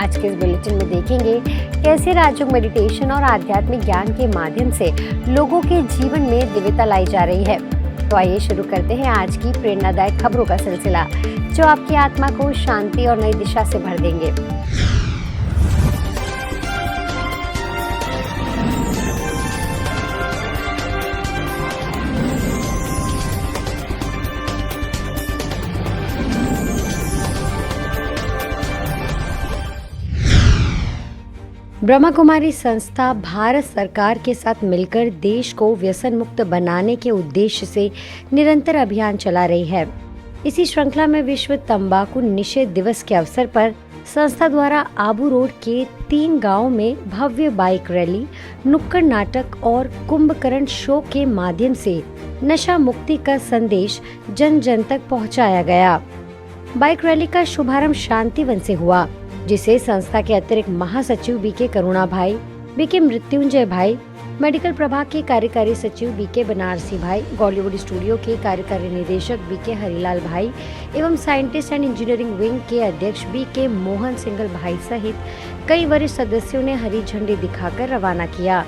आज के इस बुलेटिन में देखेंगे कैसे राजयोग मेडिटेशन और आध्यात्मिक ज्ञान के माध्यम से लोगों के जीवन में दिव्यता लाई जा रही है। तो आइए शुरू करते हैं आज की प्रेरणादायक खबरों का सिलसिला, जो आपकी आत्मा को शांति और नई दिशा से भर देंगे। ब्रह्मा कुमारी संस्था भारत सरकार के साथ मिलकर देश को व्यसन मुक्त बनाने के उद्देश्य से निरंतर अभियान चला रही है। इसी श्रृंखला में विश्व तंबाकू निषेध दिवस के अवसर पर संस्था द्वारा आबू रोड के 3 गांवों में भव्य बाइक रैली, नुक्कड़ नाटक और कुंभकर्ण शो के माध्यम से नशा मुक्ति का संदेश जन जन तक पहुंचाया गया। बाइक रैली का शुभारंभ शांतिवन से हुआ, जिसे संस्था के अतिरिक्त महासचिव बीके करुणा भाई, बीके मृत्युंजय भाई, मेडिकल प्रभाग के कार्यकारी सचिव बीके बनारसी भाई, बॉलीवुड स्टूडियो के कार्यकारी निदेशक बीके हरिलाल भाई एवं साइंटिस्ट एंड इंजीनियरिंग विंग के अध्यक्ष बीके मोहन सिंघल भाई सहित कई वरिष्ठ सदस्यों ने हरी झंडी दिखाकर रवाना किया।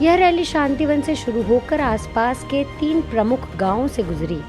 यह रैली शांतिवन से शुरू होकर आसपास के 3 प्रमुख गांवों से गुजरी,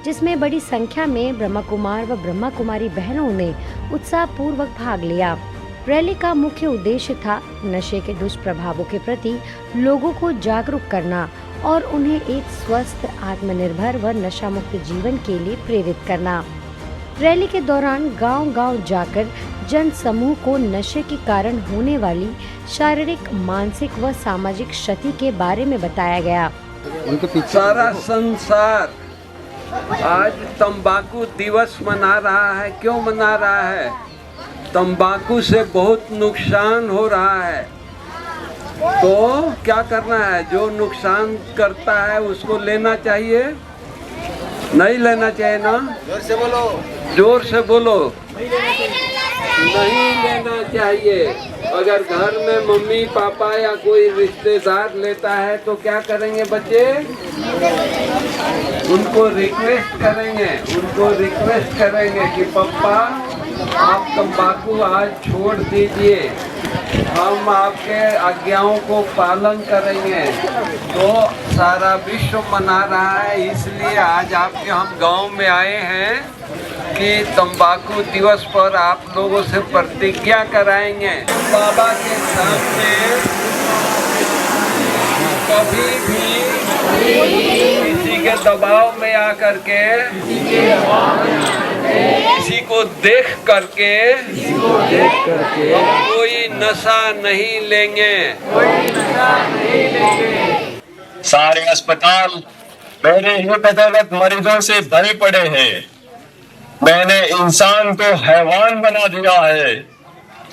जिसमें बड़ी संख्या में ब्रह्मा कुमार व ब्रह्मा कुमारी बहनों ने उत्साह पूर्वक भाग लिया। रैली का मुख्य उद्देश्य था नशे के दुष्प्रभावों के प्रति लोगों को जागरूक करना और उन्हें एक स्वस्थ, आत्मनिर्भर व नशा मुक्त जीवन के लिए प्रेरित करना। रैली के दौरान गांव-गांव जाकर जन समूह को नशे के कारण होने वाली शारीरिक, मानसिक व सामाजिक क्षति के बारे में बताया गया। सारा संसार आज तंबाकू दिवस मना रहा है। क्यों मना रहा है? तंबाकू से बहुत नुकसान हो रहा है। तो क्या करना है? जो नुकसान करता है उसको लेना चाहिए, नहीं लेना चाहिए ना? जोर से बोलो, जोर से बोलो। नहीं लेना चाहिए। अगर घर में मम्मी पापा या कोई रिश्तेदार लेता है तो क्या करेंगे बच्चे? उनको रिक्वेस्ट करेंगे कि पापा आप तंबाकू आज छोड़ दीजिए, हम आपके आज्ञाओं को पालन करेंगे। तो सारा विश्व मना रहा है, इसलिए आज आपके हम गांव में आए हैं कि तंबाकू दिवस पर आप लोगों से प्रतिज्ञा कराएंगे। बाबा के सामने कभी भी किसी के दबाव में आकर के, किसी को देख करके हम कोई नशा नहीं लेंगे। सारे अस्पताल मेरे ही बदौलत मरीजों से भरे पड़े हैं। मैंने इंसान को हैवान बना दिया है।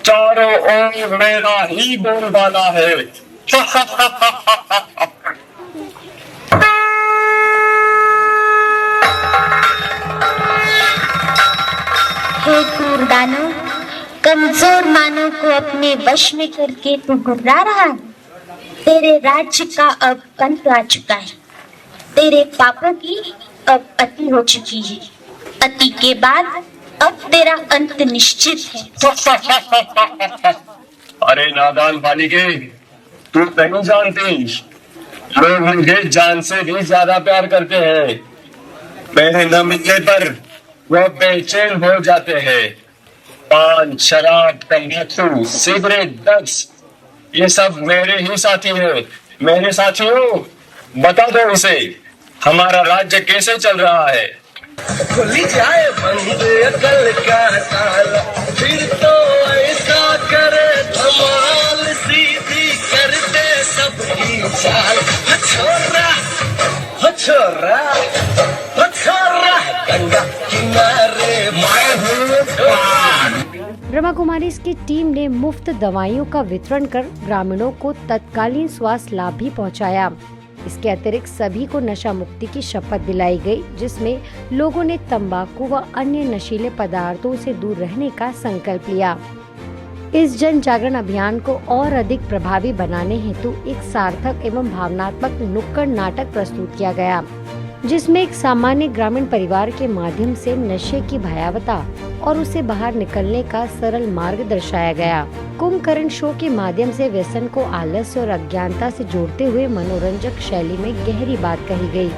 चारों ओर मेरा ही बोलबाला है। हे कूड़दानो, कमजोर मानव को अपने वश में करके तू घबरा रहा है। तेरे राज्य का अब अंत आ चुका है। तेरे पापों की अब अति हो चुकी है। अति के बाद अब तेरा अंत निश्चित है। अरे नादान बालिके, तू नहीं जानती, लोग मुझे जान से भी ज्यादा प्यार करते हैं। मेरे न मिलने पर वो बेचैन हो जाते हैं। पान, शराब, तंबाकू, सिगरेट, ड्रग्स, ये सब मेरे ही साथी हैं। मेरे साथियों, बता दो इसे, हमारा राज्य कैसे चल रहा है? खुली जाए बंद अकल का ताला, फिर तो ऐसा करे धमाल, सीधी कर दे सबकी चाल। छोरा गंगा किनारे मैं हूँ। ब्रह्मा कुमारी की टीम ने मुफ्त दवाइयों का वितरण कर ग्रामीणों को तत्कालीन स्वास्थ्य लाभ भी पहुंचाया। इसके अतिरिक्त सभी को नशा मुक्ति की शपथ दिलाई गई, जिसमें लोगों ने तंबाकू व अन्य नशीले पदार्थों से दूर रहने का संकल्प लिया। इस जन जागरण अभियान को और अधिक प्रभावी बनाने हेतु एक सार्थक एवं भावनात्मक नुक्कड़ नाटक प्रस्तुत किया गया। जिसमें एक सामान्य ग्रामीण परिवार के माध्यम से नशे की भयावता और उसे बाहर निकलने का सरल मार्ग दर्शाया गया। कुंभकर्ण शो के माध्यम से व्यसन को आलस्य और अज्ञानता से जोड़ते हुए मनोरंजक शैली में गहरी बात कही गई।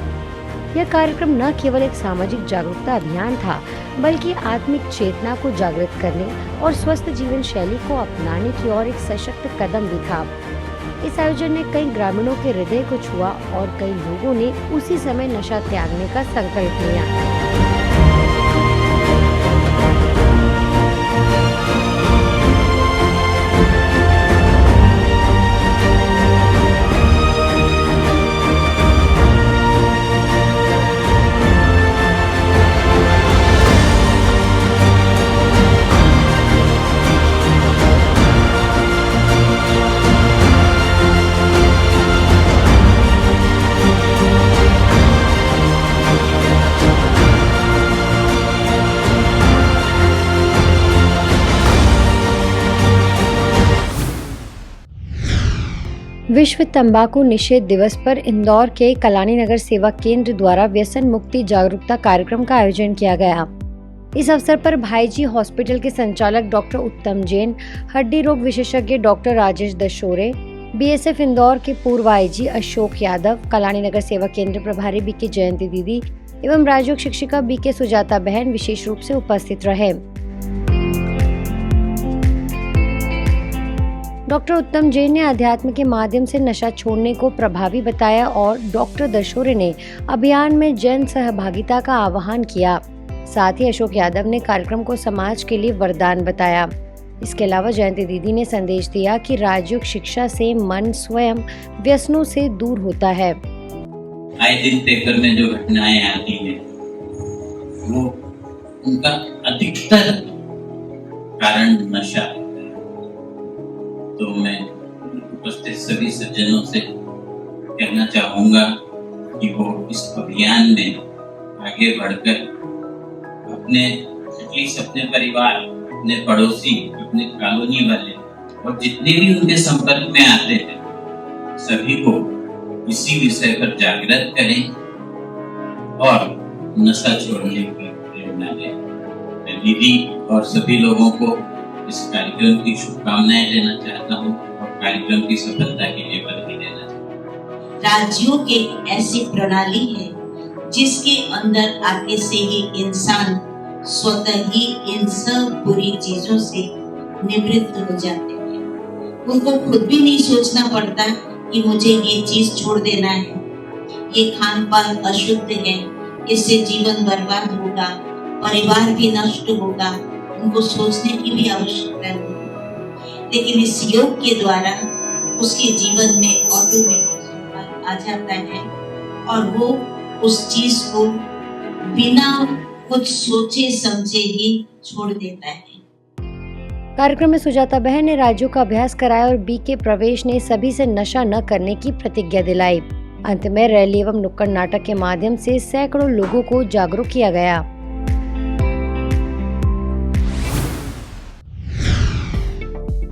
यह कार्यक्रम न केवल एक सामाजिक जागरूकता अभियान था, बल्कि आत्मिक चेतना को जागृत करने और स्वस्थ जीवन शैली को अपनाने की ओर एक सशक्त कदम भी था। इस आयोजन ने कई ग्रामीणों के हृदय को छुआ और कई लोगों ने उसी समय नशा त्यागने का संकल्प लिया। विश्व तंबाकू निषेध दिवस पर इंदौर के कलानी नगर सेवा केंद्र द्वारा व्यसन मुक्ति जागरूकता कार्यक्रम का आयोजन किया गया। इस अवसर पर भाईजी हॉस्पिटल के संचालक डॉक्टर उत्तम जैन, हड्डी रोग विशेषज्ञ डॉक्टर राजेश दशोरे, बीएसएफ इंदौर के पूर्व आईजी अशोक यादव, कलानी नगर सेवा केंद्र प्रभारी बीके जयंती दीदी एवं राजयोग शिक्षिका बीके सुजाता बहन विशेष रूप से उपस्थित रहे। डॉक्टर उत्तम जैन ने अध्यात्म के माध्यम से नशा छोड़ने को प्रभावी बताया और डॉक्टर दशोरे ने अभियान में जन सहभागिता का आह्वान किया। साथ ही अशोक यादव ने कार्यक्रम को समाज के लिए वरदान बताया। इसके अलावा जयंती दीदी ने संदेश दिया कि राजयोग शिक्षा से मन स्वयं व्यसनों से दूर होता है। आए दिन पेपर में जो घटनाएं आती हैं, वो उनका अधिकतर कारण नशा। तो मैं उपस्थित सभी सज्जनों से कहना चाहूँगा कि वो इस अभियान में आगे बढ़कर अपने परिवार, अपने पड़ोसी, अपने कॉलोनी वाले और जितने भी उनके संपर्क में आते हैं, सभी को इसी विषय पर जागृत करें और नशा छोड़ने की प्रेरणा दें। मैं दीदी और सभी लोगों को इस कार्यक्रम की शुभकामनाएं देना चाहता हूँ और कार्यक्रम की सफलता के लिए बधाई देना चाहता हूँ। राजयोग एक ऐसी प्रणाली है जिसके अंदर आने से ही इंसान स्वतः ही इन सब बुरी चीजों से निवृत्त हो जाते हैं। उनको खुद भी नहीं सोचना पड़ता कि मुझे ये चीज छोड़ देना है, ये खान पान अशुद्ध है, इससे जीवन बर्बाद होगा, परिवार भी नष्ट होगा। उनको सोचने की भी आवश्यकता नहीं, लेकिन इस योग के द्वारा उसके जीवन में ऑटोमेटिक आ जाता है और वो उस चीज को बिना कुछ सोचे समझे ही छोड़ देता है। कार्यक्रम में सुजाता बहन ने राज्यों का अभ्यास कराया और बीके प्रवेश ने सभी से नशा न करने की प्रतिज्ञा दिलाई। अंत में रैली एवं नुक्कड़ नाटक के माध्यम से सैकड़ों लोगों को जागरूक किया गया।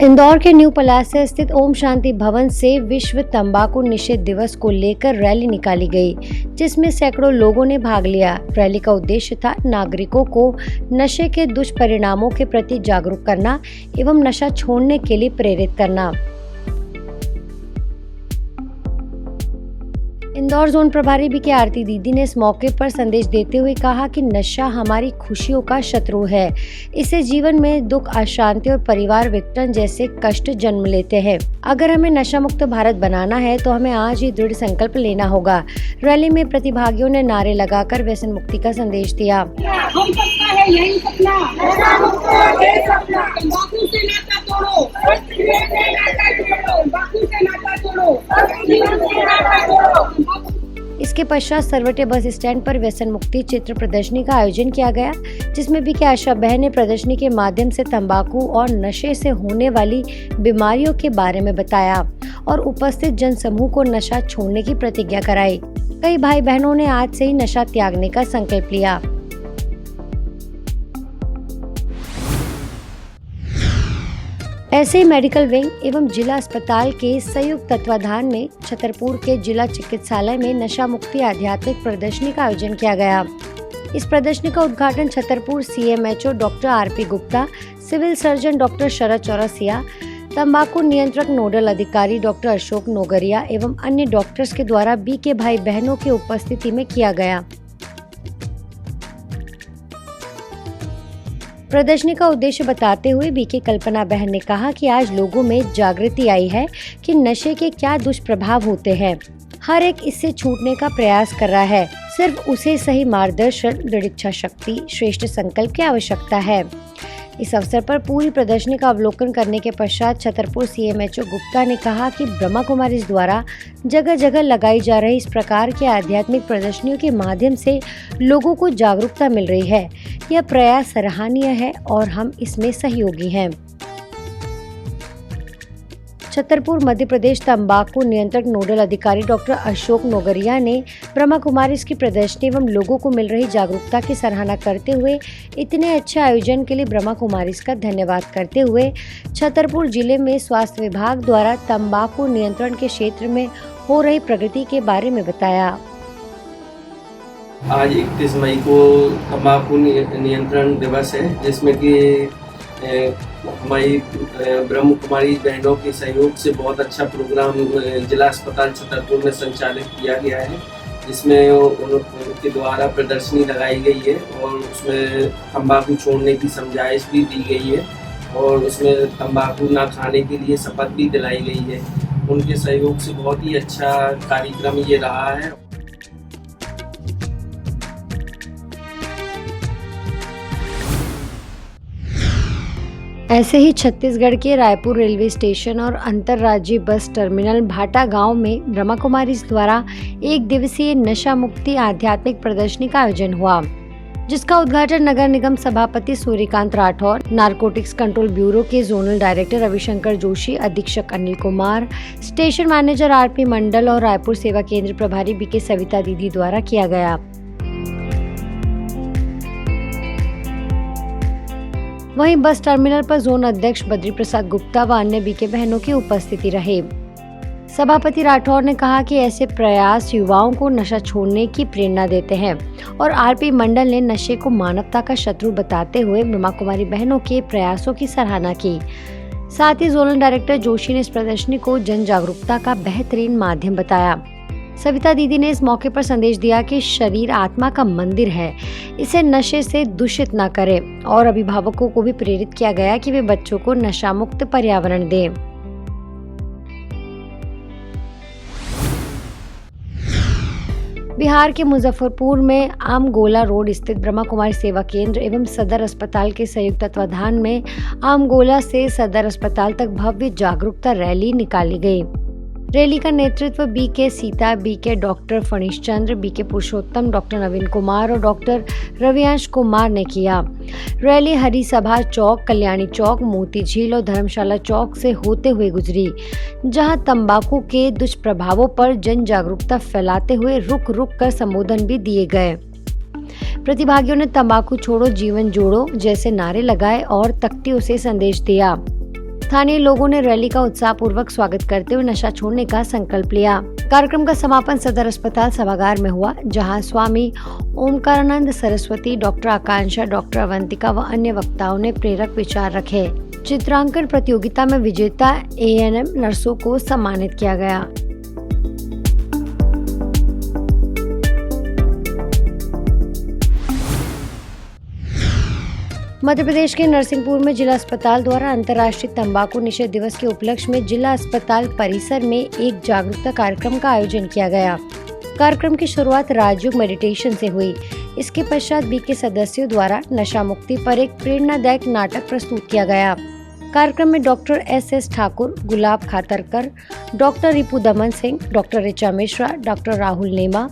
इंदौर के न्यू पलास से स्थित ओम शांति भवन से विश्व तंबाकू निषेध दिवस को लेकर रैली निकाली गई, जिसमें सैकड़ों लोगों ने भाग लिया। रैली का उद्देश्य था नागरिकों को नशे के दुष्परिणामों के प्रति जागरूक करना एवं नशा छोड़ने के लिए प्रेरित करना। इंदौर जोन प्रभारी बीके आरती दीदी ने इस मौके पर संदेश देते हुए कहा कि नशा हमारी खुशियों का शत्रु है। इससे जीवन में दुख, अशांति और परिवार विघटन जैसे कष्ट जन्म लेते हैं। अगर हमें नशा मुक्त भारत बनाना है तो हमें आज ही दृढ़ संकल्प लेना होगा। रैली में प्रतिभागियों ने नारे लगाकर व्यसन मुक्ति का संदेश दिया। हम सबका है यही सपना, तंबाकू से नाता तोड़ो, तंबाकू से नाता तोड़ो। इसके पश्चात सरवटे बस स्टैंड पर व्यसन मुक्ति चित्र प्रदर्शनी का आयोजन किया गया, जिसमें बीके आशा बहन ने प्रदर्शनी के माध्यम से तंबाकू और नशे से होने वाली बीमारियों के बारे में बताया और उपस्थित जन समूह को नशा छोड़ने की प्रतिज्ञा कराई। कई भाई बहनों ने आज से ही नशा त्यागने का संकल्प लिया। ऐसे ही मेडिकल विंग एवं जिला अस्पताल के संयुक्त तत्वाधान में छतरपुर के जिला चिकित्सालय में नशा मुक्ति आध्यात्मिक प्रदर्शनी का आयोजन किया गया। इस प्रदर्शनी का उद्घाटन Chhatarpur CMHO doctor RP Gupta, civil surgeon doctor Sharad Chaurasia, तंबाकू नियंत्रक नोडल अधिकारी डॉक्टर अशोक नोगरिया एवं अन्य डॉक्टर्स के द्वारा BK भाई बहनों की उपस्थिति में किया गया। प्रदर्शनी का उद्देश्य बताते हुए BK कल्पना बहन ने कहा कि आज लोगों में जागृति आई है कि नशे के क्या दुष्प्रभाव होते हैं। हर एक इससे छूटने का प्रयास कर रहा है, सिर्फ उसे सही मार्गदर्शन, दृढ़ इच्छा शक्ति, श्रेष्ठ संकल्प की आवश्यकता है। इस अवसर पर पूरी प्रदर्शनी का अवलोकन करने के पश्चात छतरपुर CMHO गुप्ता ने कहा कि ब्रह्मा कुमारीज द्वारा जगह जगह लगाई जा रही इस प्रकार की आध्यात्मिक प्रदर्शनियों के माध्यम से लोगों को जागरूकता मिल रही है। यह प्रयास सराहनीय है और हम इसमें सहयोगी हैं। छतरपुर मध्य प्रदेश तंबाकू नियंत्रक नोडल अधिकारी डॉक्टर अशोक नोगरिया ने ब्रह्मा कुमारीज की प्रदर्शनी एवं लोगों को मिल रही जागरूकता की सराहना करते हुए इतने अच्छे आयोजन के लिए ब्रह्मा कुमारीज का धन्यवाद करते हुए छतरपुर जिले में स्वास्थ्य विभाग द्वारा तंबाकू नियंत्रण के क्षेत्र में हो रही प्रगति के बारे में बताया। आज 31 मई को तंबाकू नियंत्रण दिवस है, जिसमें कि हमारी ब्रह्म कुमारी बहनों के सहयोग से बहुत अच्छा प्रोग्राम जिला अस्पताल छतरपुर में संचालित किया गया है, जिसमें उनके द्वारा प्रदर्शनी लगाई गई है और उसमें तंबाकू छोड़ने की समझाइश भी दी गई है और उसमें तंबाकू ना खाने के लिए शपथ भी दिलाई गई है। उनके सहयोग से बहुत ही अच्छा कार्यक्रम ये रहा है। ऐसे ही छत्तीसगढ़ के रायपुर रेलवे स्टेशन और अंतर्राज्यीय बस टर्मिनल भाटा गांव में ब्रह्मा कुमारीज द्वारा 1 दिवसीय नशा मुक्ति आध्यात्मिक प्रदर्शनी का आयोजन हुआ, जिसका उद्घाटन नगर निगम सभापति Suryakant Rathore, narcotics control bureau के जोनल डायरेक्टर रविशंकर जोशी, अधीक्षक Anil Kumar, station manager RP मंडल और रायपुर सेवा केंद्र प्रभारी BK सविता दीदी द्वारा किया गया। वहीं बस टर्मिनल पर जोन अध्यक्ष बद्री प्रसाद गुप्ता व अन्य BK बहनों की उपस्थिति रहे। सभापति राठौर ने कहा कि ऐसे प्रयास युवाओं को नशा छोड़ने की प्रेरणा देते हैं और RP मंडल ने नशे को मानवता का शत्रु बताते हुए ब्रह्मा कुमारी बहनों के प्रयासों की सराहना की। साथ ही जोनल डायरेक्टर जोशी ने इस प्रदर्शनी को जन जागरूकता का बेहतरीन माध्यम बताया। सविता दीदी ने इस मौके पर संदेश दिया कि शरीर आत्मा का मंदिर है, इसे नशे से दूषित न करें और अभिभावकों को भी प्रेरित किया गया कि वे बच्चों को नशा मुक्त पर्यावरण दें। बिहार के मुजफ्फरपुर में आमगोला रोड स्थित ब्रह्मा कुमारी सेवा केंद्र एवं सदर अस्पताल के संयुक्त तत्वाधान में आमगोला से सदर अस्पताल तक भव्य जागरूकता रैली निकाली गई। रैली का नेतृत्व BK Sita, BK doctor Phanish Chandra, BK Purushottam, doctor Naveen Kumar और डॉक्टर रवियांश कुमार ने किया। रैली हरी सभा चौक, कल्याणी चौक, मोती झील और धर्मशाला चौक से होते हुए गुजरी, जहां तंबाकू के दुष्प्रभावों पर जन जागरूकता फैलाते हुए रुक रुक कर संबोधन भी दिए गए। प्रतिभागियों ने तंबाकू छोड़ो जीवन जोड़ो जैसे नारे लगाए और तख्तियों से संदेश दिया। स्थानीय लोगों ने रैली का उत्साहपूर्वक स्वागत करते हुए नशा छोड़ने का संकल्प लिया। कार्यक्रम का समापन सदर अस्पताल सभागार में हुआ, जहां स्वामी ओमकारानंद सरस्वती, डॉक्टर आकांक्षा, डॉक्टर अवंतिका व अन्य वक्ताओं ने प्रेरक विचार रखे। चित्रांकन प्रतियोगिता में विजेता ANM नर्सों को सम्मानित किया गया। मध्य प्रदेश के नरसिंहपुर में जिला अस्पताल द्वारा अंतर्राष्ट्रीय तंबाकू निषेध दिवस के उपलक्ष्य में जिला अस्पताल परिसर में एक जागरूकता कार्यक्रम का आयोजन किया गया। कार्यक्रम की शुरुआत राजयोग मेडिटेशन से हुई। इसके पश्चात BK सदस्यों द्वारा नशा मुक्ति पर एक प्रेरणादायक नाटक प्रस्तुत किया गया। कार्यक्रम में डॉक्टर SS ठाकुर, गुलाब खातरकर, डॉक्टर रिपु दमन सिंह, डॉक्टर ऋचा मिश्रा, डॉक्टर राहुल नेमा,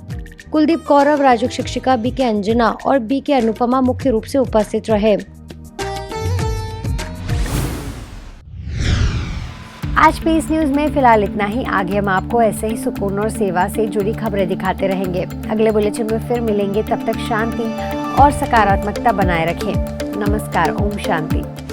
कुलदीप कौरव, राजयोग शिक्षिका BK अंजना और BK अनुपमा मुख्य रूप से उपस्थित रहे। आज पीस न्यूज में फिलहाल इतना ही। आगे हम आपको ऐसे ही सुकून और सेवा से जुड़ी खबरें दिखाते रहेंगे। अगले बुलेटिन में फिर मिलेंगे, तब तक शांति और सकारात्मकता बनाए रखें। नमस्कार, ओम शांति।